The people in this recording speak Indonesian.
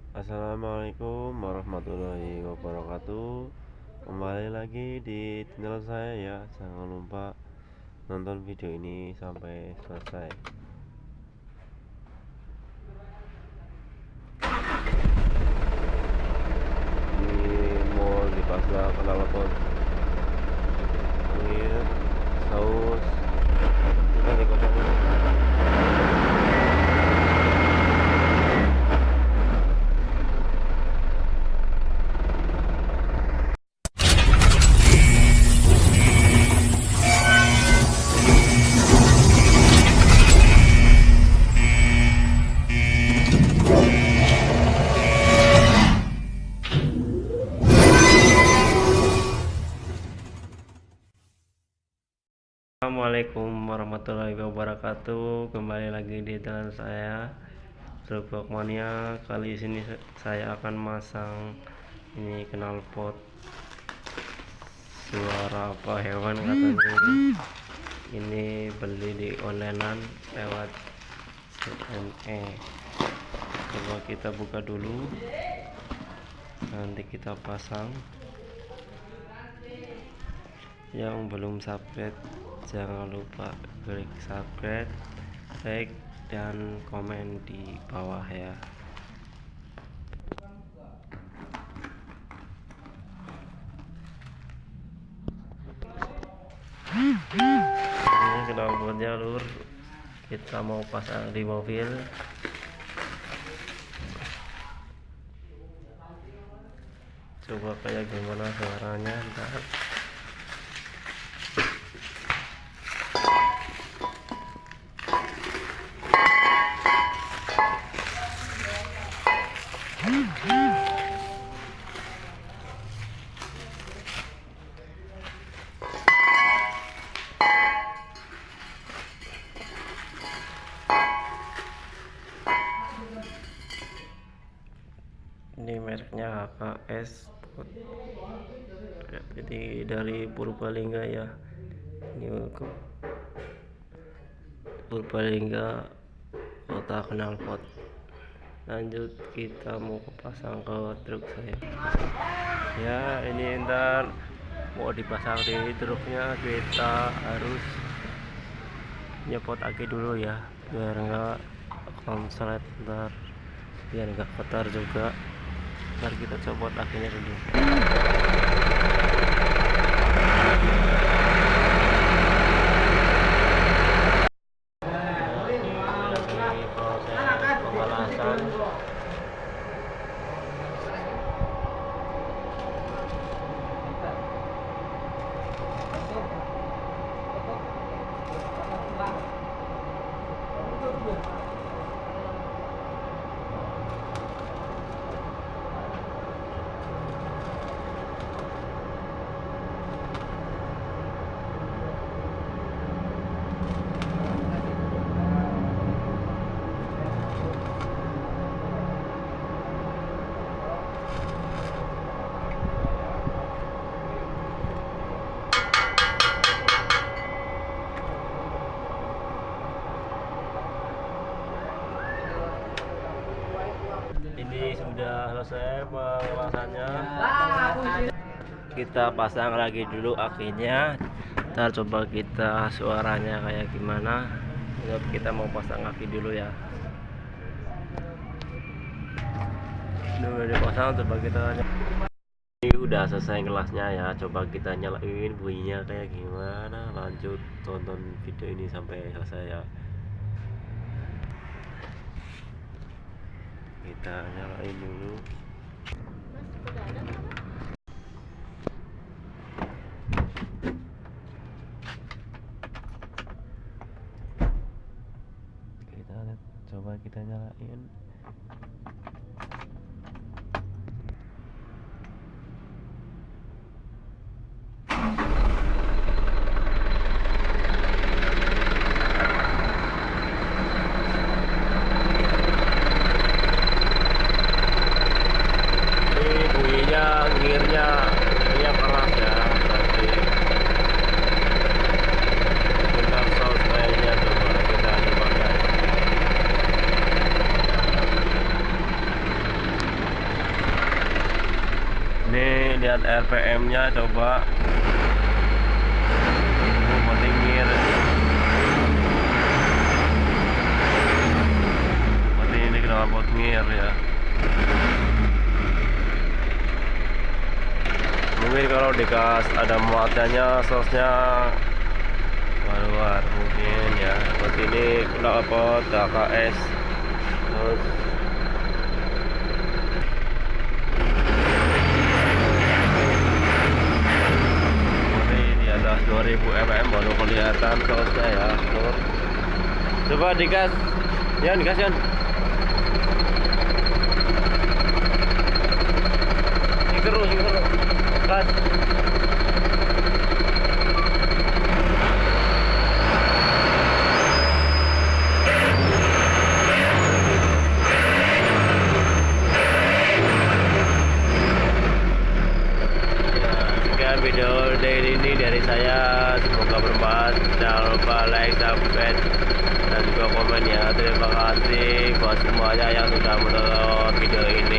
Assalamualaikum warahmatullahi wabarakatuh. Kembali lagi di channel saya ya. Jangan lupa nonton video ini sampai selesai. Di mall di pasar knalpot. Ini saus kita di kota ini. Assalamualaikum warahmatullahi wabarakatuh. Kembali lagi di channel saya Roblox Mania. Kali ini saya akan masang ini knalpot. Suara apa hewan katanya ini beli di onlinean lewat CNE. Coba kita buka dulu, nanti kita pasang. Yang belum subscribe jangan lupa klik subscribe, like, dan komen di bawah ya. Ini knalpotnya lur, kita mau pasang di mobil. Coba kayak gimana suaranya ntar. Ini mereknya HKS Sport. Jadi dari Purbalingga ya. Ini untuk Purbalingga, kota knalpot. Lanjut kita mau pasang ke truk saya. Ya, ini ntar mau dipasang di truknya, kita harus nyepot aki dulu ya, biar enggak konslet, ntar biar enggak kotor juga. Ntar kita copot akinya dulu. Lagi proses pemalasan. Ini sudah selesai pengelasannya. Kita pasang lagi dulu akinya. Ntar coba kita suaranya kayak gimana. Kita mau pasang aki dulu ya. Ini udah dipasang, coba kita. Ini udah selesai kelasnya ya. Coba kita nyalain bunyinya kayak gimana. Lanjut tonton video ini sampai selesai ya. Kita nyalain dulu. Coba kita nyalain. Ini bunyinya lihat RPM-nya coba. Petingir. Berarti ini kenapa petingir ya? Mungkin kalau dikas ada muatannya sosnya keluar mungkin ya. Seperti ini kena apa KKS terus ini di atas 2000 mm baru kelihatan sosnya ya. Coba digas ya, digas ya. Terus gas. Video dari ini dari saya, semoga bermanfaat. Jangan lupa like, subscribe, dan juga komen ya. Terima kasih buat semuanya yang sudah menonton video ini.